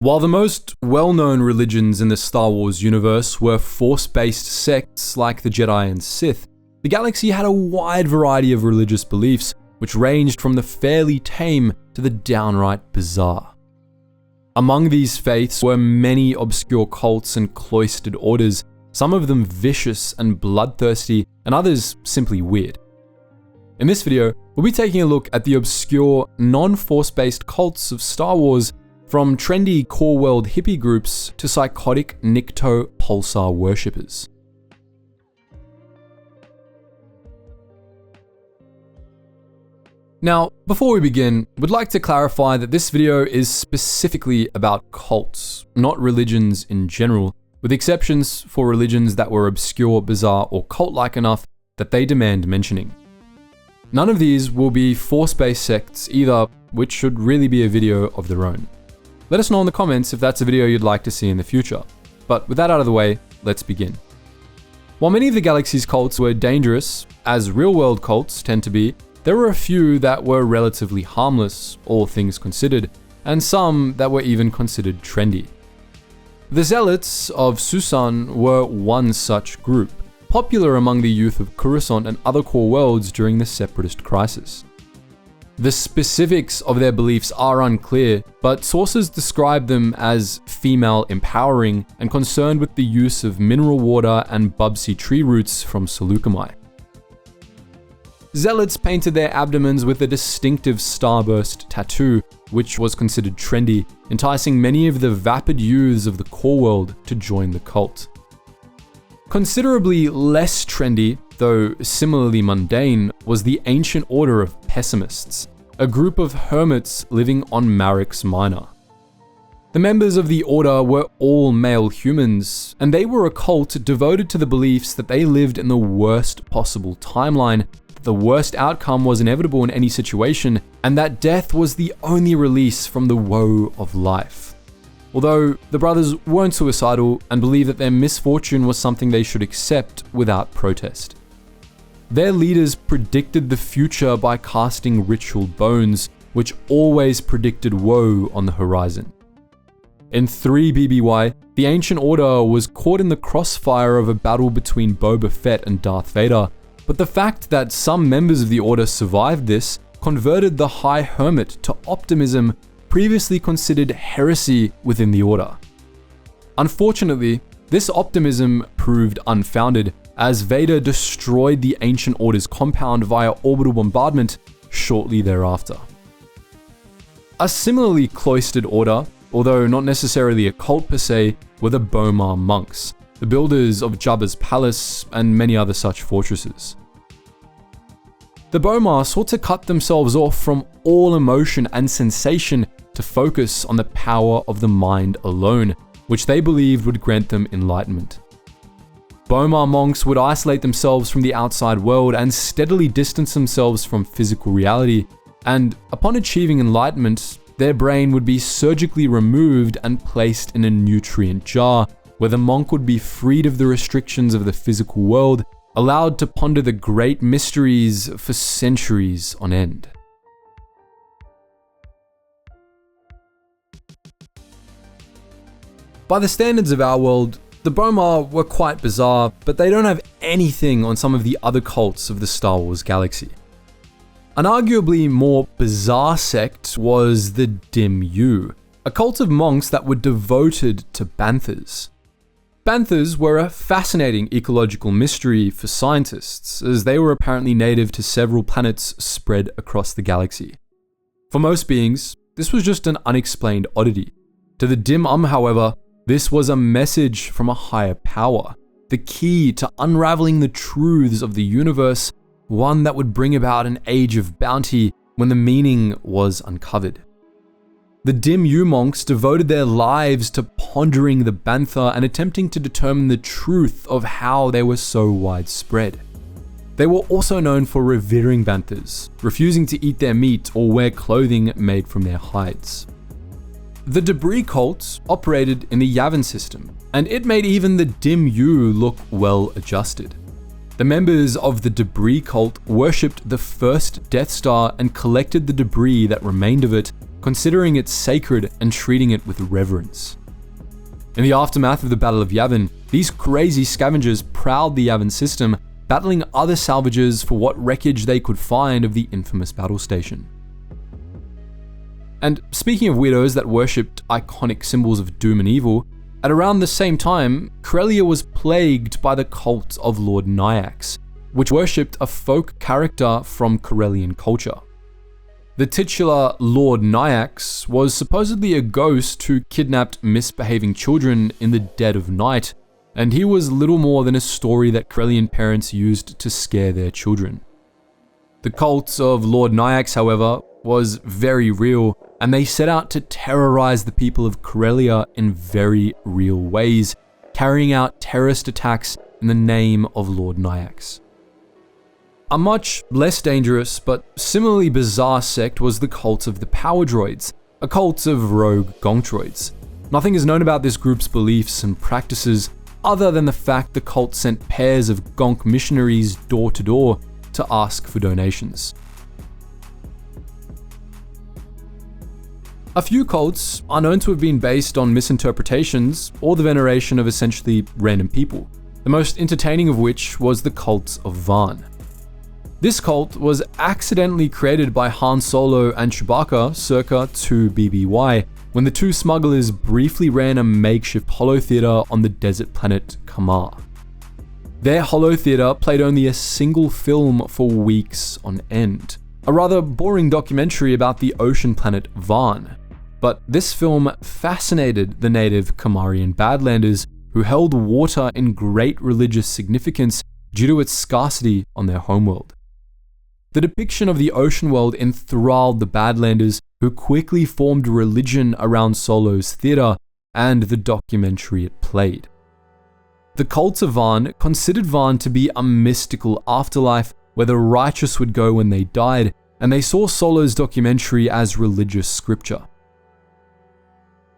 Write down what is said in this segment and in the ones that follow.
While the most well-known religions in the Star Wars universe were Force-based sects like the Jedi and Sith, the galaxy had a wide variety of religious beliefs, which ranged from the fairly tame to the downright bizarre. Among these faiths were many obscure cults and cloistered orders, some of them vicious and bloodthirsty, and others simply weird. In this video, we'll be taking a look at the obscure, non-Force-based cults of Star Wars, from trendy core world hippie groups to psychotic Nikto pulsar worshippers. Now, before we begin, we'd like to clarify that this video is specifically about cults, not religions in general, with exceptions for religions that were obscure, bizarre, or cult-like enough that they demand mentioning. None of these will be Force-based sects either, which should really be a video of their own. Let us know in the comments if that's a video you'd like to see in the future. But with that out of the way, let's begin. While many of the galaxy's cults were dangerous, as real-world cults tend to be, there were a few that were relatively harmless, all things considered, and some that were even considered trendy. The Zealots of Susan were one such group, popular among the youth of Coruscant and other core worlds during the Separatist crisis. The specifics of their beliefs are unclear, but sources describe them as female empowering and concerned with the use of mineral water and Bubsy tree roots from Seleucami. Zealots painted their abdomens with a distinctive starburst tattoo, which was considered trendy, enticing many of the vapid youths of the core world to join the cult. Considerably less trendy, though similarly mundane, was the Ancient Order of Pessimists, a group of hermits living on Marix Minor. The members of the order were all male humans, and they were a cult devoted to the beliefs that they lived in the worst possible timeline, that the worst outcome was inevitable in any situation, and that death was the only release from the woe of life. Although the brothers weren't suicidal and believed that their misfortune was something they should accept without protest. Their leaders predicted the future by casting ritual bones, which always predicted woe on the horizon. In 3 BBY, the Ancient Order was caught in the crossfire of a battle between Boba Fett and Darth Vader, but the fact that some members of the Order survived this converted the High Hermit to optimism previously considered heresy within the Order. Unfortunately, this optimism proved unfounded, as Vader destroyed the Ancient Order's compound via orbital bombardment shortly thereafter. A similarly cloistered order, although not necessarily a cult per se, were the Bomar monks, the builders of Jabba's palace and many other such fortresses. The Bomar sought to cut themselves off from all emotion and sensation to focus on the power of the mind alone, which they believed would grant them enlightenment. Bomar monks would isolate themselves from the outside world and steadily distance themselves from physical reality, and upon achieving enlightenment, their brain would be surgically removed and placed in a nutrient jar, where the monk would be freed of the restrictions of the physical world, allowed to ponder the great mysteries for centuries on end. By the standards of our world, the Bomar were quite bizarre, but they don't have anything on some of the other cults of the Star Wars galaxy. An arguably more bizarre sect was the Dim Yu, a cult of monks that were devoted to banthas. Banthas were a fascinating ecological mystery for scientists, as they were apparently native to several planets spread across the galaxy. For most beings, this was just an unexplained oddity. To the Dim however, this was a message from a higher power, the key to unraveling the truths of the universe, one that would bring about an age of bounty when the meaning was uncovered. The Dim Yu monks devoted their lives to pondering the bantha and attempting to determine the truth of how they were so widespread. They were also known for revering banthas, refusing to eat their meat or wear clothing made from their hides. The Debris cult operated in the Yavin system, and it made even the Dim Yu look well adjusted. The members of the Debris cult worshipped the first Death Star and collected the debris that remained of it, considering it sacred and treating it with reverence. In the aftermath of the Battle of Yavin, these crazy scavengers prowled the Yavin system, battling other salvagers for what wreckage they could find of the infamous battle station. And speaking of weirdos that worshipped iconic symbols of doom and evil, at around the same time, Corellia was plagued by the cult of Lord Nyax, which worshipped a folk character from Corellian culture. The titular Lord Nyax was supposedly a ghost who kidnapped misbehaving children in the dead of night, and he was little more than a story that Corellian parents used to scare their children. The cult of Lord Nyax, however, was very real, and they set out to terrorize the people of Corellia in very real ways, carrying out terrorist attacks in the name of Lord Nyax. A much less dangerous but similarly bizarre sect was the cult of the Power Droids, a cult of rogue gonk droids. Nothing is known about this group's beliefs and practices other than the fact the cult sent pairs of gonk missionaries door to door to ask for donations. A few cults are known to have been based on misinterpretations or the veneration of essentially random people, the most entertaining of which was the cult of Van. This cult was accidentally created by Han Solo and Chewbacca circa 2 BBY, when the two smugglers briefly ran a makeshift holotheater on the desert planet Kamar. Their holotheater played only a single film for weeks on end, a rather boring documentary about the ocean planet Van. But this film fascinated the native Kamarian Badlanders, who held water in great religious significance due to its scarcity on their homeworld. The depiction of the ocean world enthralled the Badlanders, who quickly formed a religion around Solo's theater and the documentary it played. The cult of Van considered Van to be a mystical afterlife where the righteous would go when they died, and they saw Solo's documentary as religious scripture.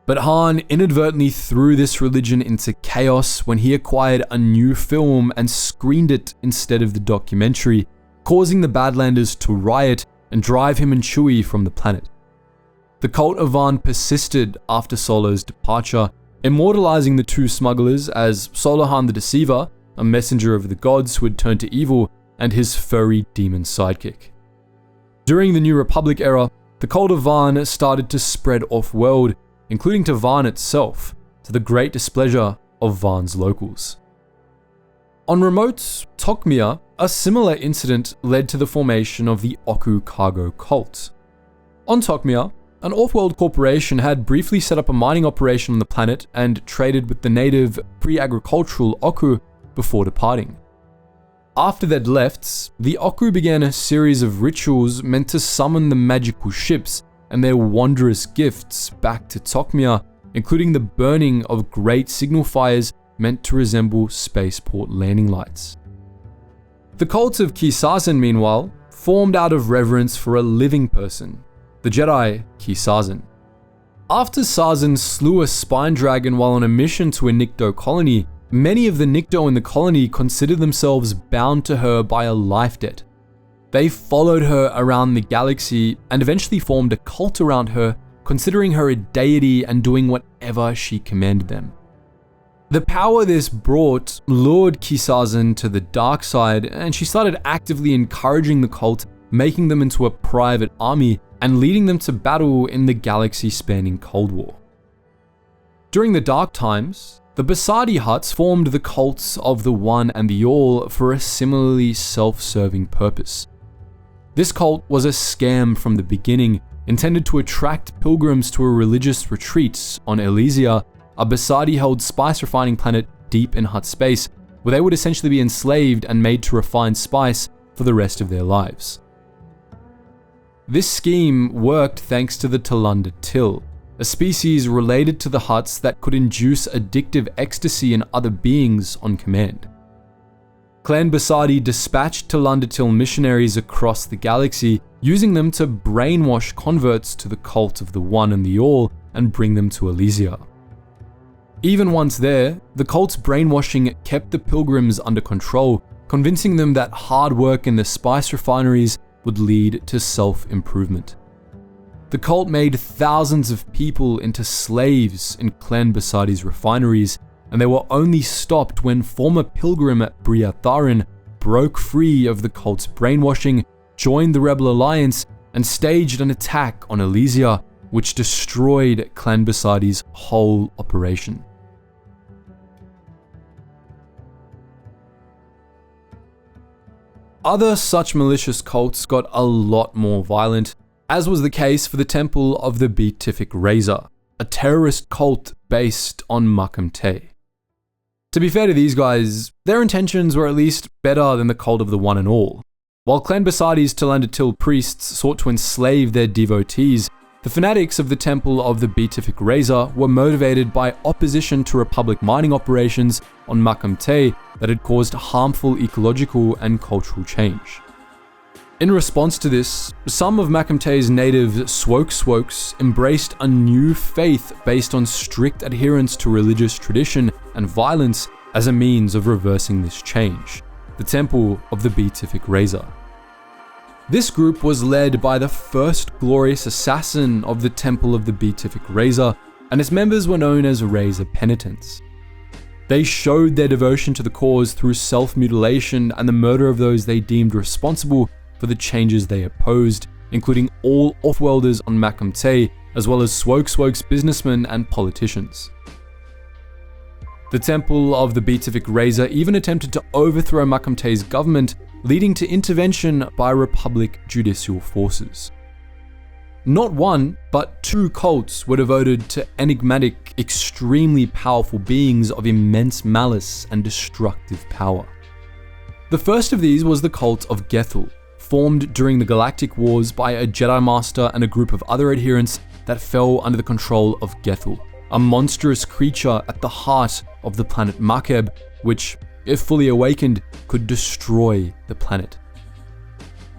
But Han inadvertently threw this religion into chaos when he acquired a new film and screened it instead of the documentary, causing the Badlanders to riot and drive him and Chewie from the planet. The cult of Van persisted after Solo's departure, immortalizing the two smugglers as Solohan the Deceiver, a messenger of the gods who had turned to evil, and his furry demon sidekick. During the New Republic era, the cult of Van started to spread off-world, including to Van itself, to the great displeasure of Van's locals. On remote Tokmia, a similar incident led to the formation of the Oku cargo cult. On Tokmia, an off-world corporation had briefly set up a mining operation on the planet and traded with the native pre-agricultural Oku before departing. After they'd left, the Oku began a series of rituals meant to summon the magical ships and their wondrous gifts back to Tokmia, including the burning of great signal fires meant to resemble spaceport landing lights. The cult of Kisazan, meanwhile, formed out of reverence for a living person, the Jedi Kisazan. After Sazan slew a spine dragon while on a mission to a Nikto colony, many of the Nikto in the colony considered themselves bound to her by a life debt. They followed her around the galaxy and eventually formed a cult around her, considering her a deity and doing whatever she commanded them. The power this brought lured Kisazan to the dark side, and she started actively encouraging the cult, making them into a private army and leading them to battle in the galaxy-spanning Cold War. During the Dark Times, the Basadi Hutts formed the cults of the One and the All for a similarly self-serving purpose. This cult was a scam from the beginning, intended to attract pilgrims to a religious retreat on Elysia, a Basadi-held spice refining planet deep in Hutt space, where they would essentially be enslaved and made to refine spice for the rest of their lives. This scheme worked thanks to the Talunda Till, a species related to the Hutts that could induce addictive ecstasy in other beings on command. Clan Basadi dispatched Talunda Till missionaries across the galaxy, using them to brainwash converts to the cult of the One and the All and bring them to Elysia. Even once there, the cult's brainwashing kept the pilgrims under control, convincing them that hard work in the spice refineries would lead to self-improvement. The cult made thousands of people into slaves in Clan Basadi's refineries, and they were only stopped when former pilgrim Briatharin broke free of the cult's brainwashing, joined the Rebel Alliance, and staged an attack on Elysia, which destroyed Clan Basadi's whole operation. Other such malicious cults got a lot more violent, as was the case for the Temple of the Beatific Razor, a terrorist cult based on Makamte. To be fair to these guys, their intentions were at least better than the cult of the One and All. While Clan Basadi's Talandatil priests sought to enslave their devotees, the fanatics of the Temple of the Beatific Razor were motivated by opposition to Republic mining operations on Makamte that had caused harmful ecological and cultural change. In response to this, some of Makamte's native Swokes embraced a new faith based on strict adherence to religious tradition and violence as a means of reversing this change, the Temple of the Beatific Razor. This group was led by the first glorious assassin of the Temple of the Beatific Razor, and its members were known as Razor Penitents. They showed their devotion to the cause through self-mutilation and the murder of those they deemed responsible for the changes they opposed, including all Offworlders on Makamte, as well as Swokes businessmen and politicians. The Temple of the Beatific Razor even attempted to overthrow Makamte's government, leading to intervention by Republic judicial forces. Not one, but two cults were devoted to enigmatic, extremely powerful beings of immense malice and destructive power. The first of these was the cult of Gethul, formed during the Galactic Wars by a Jedi Master and a group of other adherents that fell under the control of Gethul, a monstrous creature at the heart of the planet Makeb, which, if fully awakened, could destroy the planet.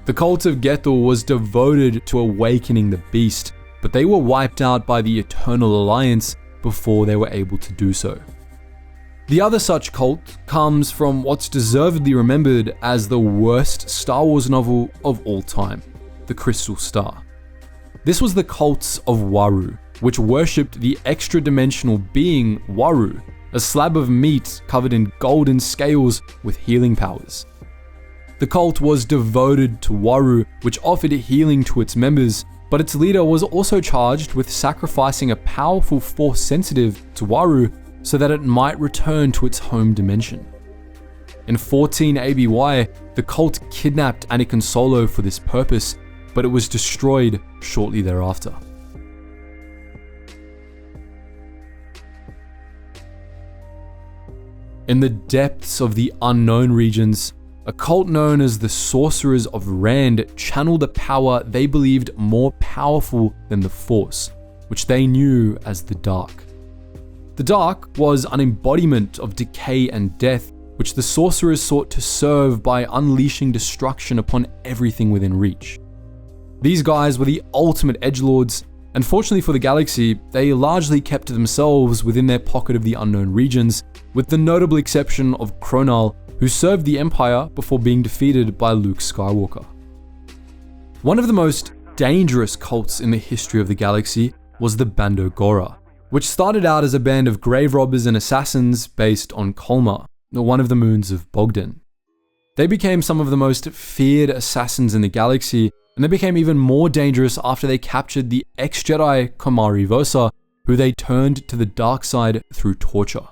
The cult of Gethul was devoted to awakening the beast, but they were wiped out by the Eternal Alliance before they were able to do so. The other such cult comes from what's deservedly remembered as the worst Star Wars novel of all time, The Crystal Star. This was the cults of Waru, which worshipped the extra-dimensional being Waru, a slab of meat covered in golden scales with healing powers. The cult was devoted to Waru, which offered healing to its members, but its leader was also charged with sacrificing a powerful force sensitive to Waru so that it might return to its home dimension. In 14 ABY, the cult kidnapped Anakin Solo for this purpose, but it was destroyed shortly thereafter. In the depths of the unknown regions, a cult known as the Sorcerers of Rand channeled a power they believed more powerful than the Force, which they knew as the Dark. The Dark was an embodiment of decay and death, which the Sorcerers sought to serve by unleashing destruction upon everything within reach. These guys were the ultimate edgelords, and fortunately for the galaxy, they largely kept to themselves within their pocket of the unknown regions, with the notable exception of Kronal, who served the Empire before being defeated by Luke Skywalker. One of the most dangerous cults in the history of the galaxy was the Bando Gora, which started out as a band of grave robbers and assassins based on Kolmar, one of the moons of Bogdan. They became some of the most feared assassins in the galaxy, and they became even more dangerous after they captured the ex-Jedi Komari Vosa, who they turned to the dark side through torture.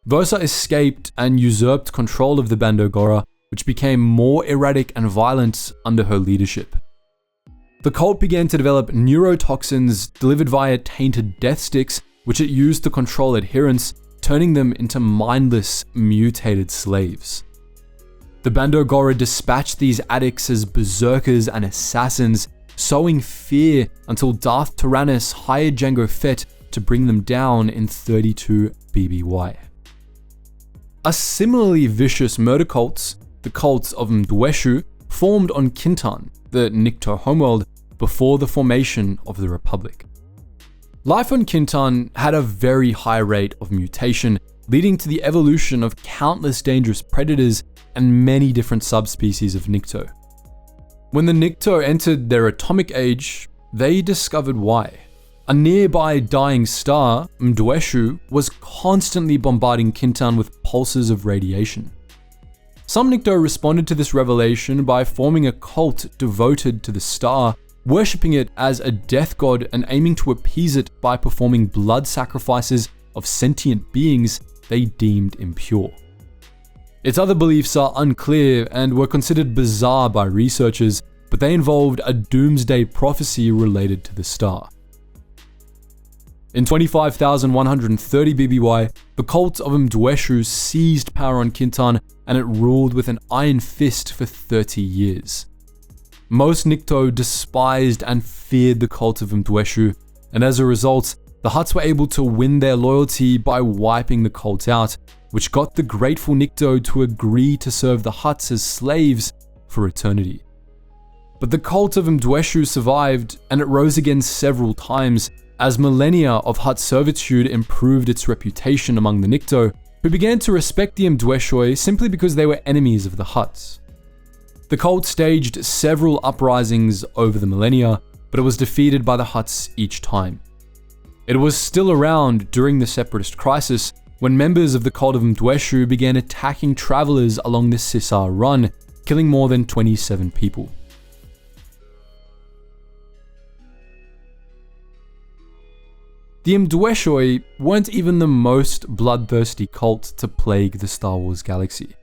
Vosa escaped and usurped control of the Bando Gora, which became more erratic and violent under her leadership. The cult began to develop neurotoxins delivered via tainted death sticks, which it used to control adherents, turning them into mindless, mutated slaves. The Bando Gora dispatched these addicts as berserkers and assassins, sowing fear until Darth Tyrannus hired Jango Fett to bring them down in 32 BBY. A similarly vicious murder cults, the cults of Mdweshu, formed on Kintan, the Nikto homeworld, before the formation of the Republic. Life on Kintan had a very high rate of mutation, leading to the evolution of countless dangerous predators and many different subspecies of Nikto. When the Nikto entered their atomic age, they discovered why. A nearby dying star, Mdweshu, was constantly bombarding Kintan with pulses of radiation. Some Nikto responded to this revelation by forming a cult devoted to the star, worshipping it as a death god and aiming to appease it by performing blood sacrifices of sentient beings they deemed impure. Its other beliefs are unclear and were considered bizarre by researchers, but they involved a doomsday prophecy related to the star. In 25,130 BBY, the cult of Mdweshu seized power on Kintan and it ruled with an iron fist for 30 years. Most Nikto despised and feared the cult of Mdweshu, and as a result, the Hutts were able to win their loyalty by wiping the cult out, which got the grateful Nikto to agree to serve the Hutts as slaves for eternity. But the cult of Mdweshu survived, and it rose again several times, as millennia of Hutt servitude improved its reputation among the Nikto, who began to respect the Mdweshoi simply because they were enemies of the Hutts. The cult staged several uprisings over the millennia, but it was defeated by the Hutts each time. It was still around during the Separatist crisis when members of the cult of Mdweshu began attacking travelers along the Sisar Run, killing more than 27 people. The Mdweshoi weren't even the most bloodthirsty cult to plague the Star Wars galaxy.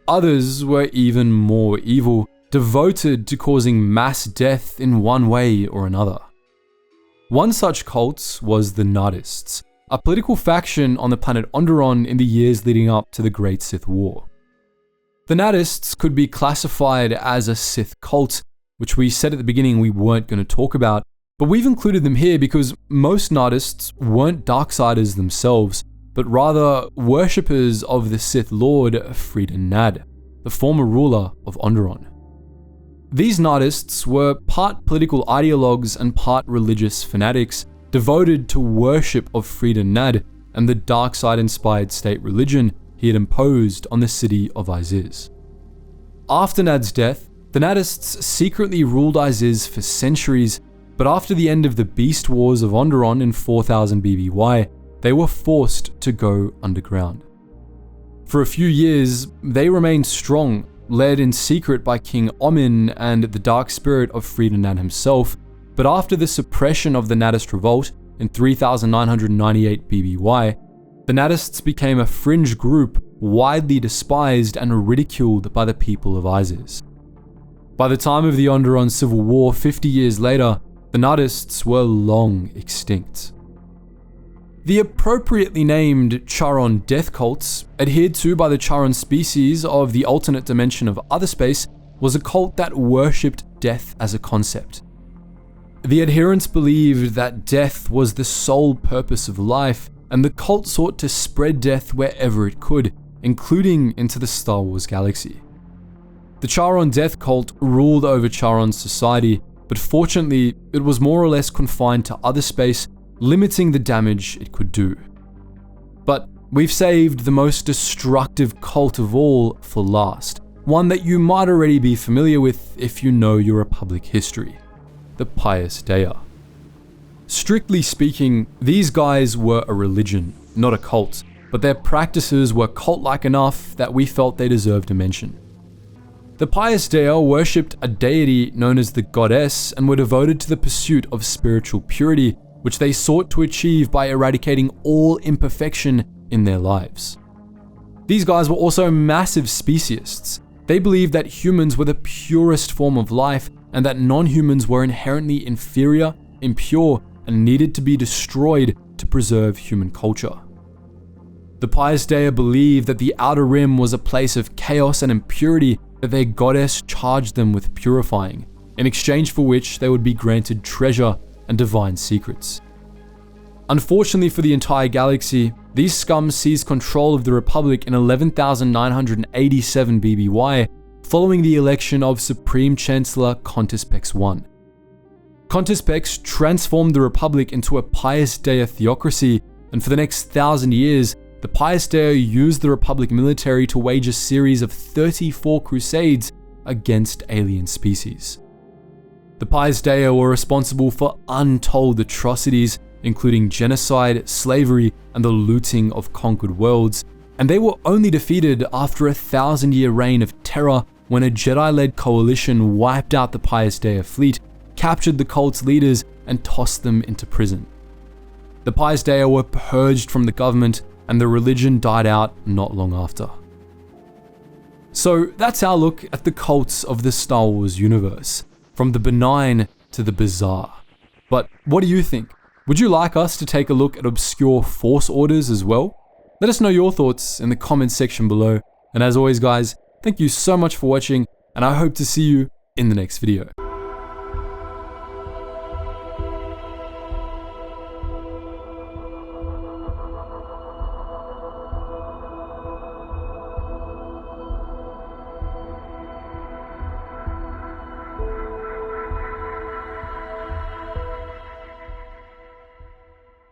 Others were even more evil, devoted to causing mass death in one way or another. One such cult was the Narratists, a political faction on the planet Onderon in the years leading up to the Great Sith War. The Narratists could be classified as a Sith cult, which we said at the beginning we weren't going to talk about, but we've included them here because most Narratists weren't Darksiders themselves, but rather worshippers of the Sith Lord Freedon Nad, the former ruler of Onderon. These Narratists were part political ideologues and part religious fanatics, devoted to worship of Freedon Nad and the Darkseid-inspired state religion he had imposed on the city of Iziz. After Nad's death, the Narratists secretly ruled Iziz for centuries, but after the end of the Beast Wars of Onderon in 4000 BBY, they were forced to go underground. For a few years, they remained strong, led in secret by King Omin and the dark spirit of Freedon Nad himself, but after the suppression of the Naddist revolt in 3998 BBY, the Naddists became a fringe group widely despised and ridiculed by the people of Iziz. By the time of the Onderon Civil War 50 years later, the Naddists were long extinct. The appropriately named Charon death cults, adhered to by the Charon species of the alternate dimension of other space, was a cult that worshipped death as a concept. The adherents believed that death was the sole purpose of life, and the cult sought to spread death wherever it could, including into the Star Wars galaxy. The Charon death cult ruled over Charon's society, but fortunately, it was more or less confined to other space, limiting the damage it could do. But we've saved the most destructive cult of all for last, one that you might already be familiar with if you know your Republic history: the Pious Dea. Strictly speaking, these guys were a religion, not a cult, but their practices were cult-like enough that we felt they deserved a mention. The Pious Dea worshipped a deity known as the Goddess and were devoted to the pursuit of spiritual purity, which they sought to achieve by eradicating all imperfection in their lives. These guys were also massive speciesists. They believed that humans were the purest form of life and that non-humans were inherently inferior, impure, and needed to be destroyed to preserve human culture. The Pious Dea believed that the Outer Rim was a place of chaos and impurity that their goddess charged them with purifying, in exchange for which they would be granted treasure and divine secrets. Unfortunately for the entire galaxy, these scum seized control of the Republic in 11,987 BBY, following the election of Supreme Chancellor Contis Pex I. Contis Pex transformed the Republic into a Pious Dea theocracy, and for the next 1,000 years, the Pious Dea used the Republic military to wage a series of 34 crusades against alien species. The Pies Dea were responsible for untold atrocities, including genocide, slavery, and the looting of conquered worlds, and they were only defeated after a 1,000-year reign of terror when a Jedi-led coalition wiped out the Pies Dea fleet, captured the cult's leaders, and tossed them into prison. The Pies Dea were purged from the government, and the religion died out not long after. So that's our look at the cults of the Star Wars universe, from the benign to the bizarre. But what do you think? Would you like us to take a look at obscure Force orders as well? Let us know your thoughts in the comments section below. And as always guys, thank you so much for watching, and I hope to see you in the next video.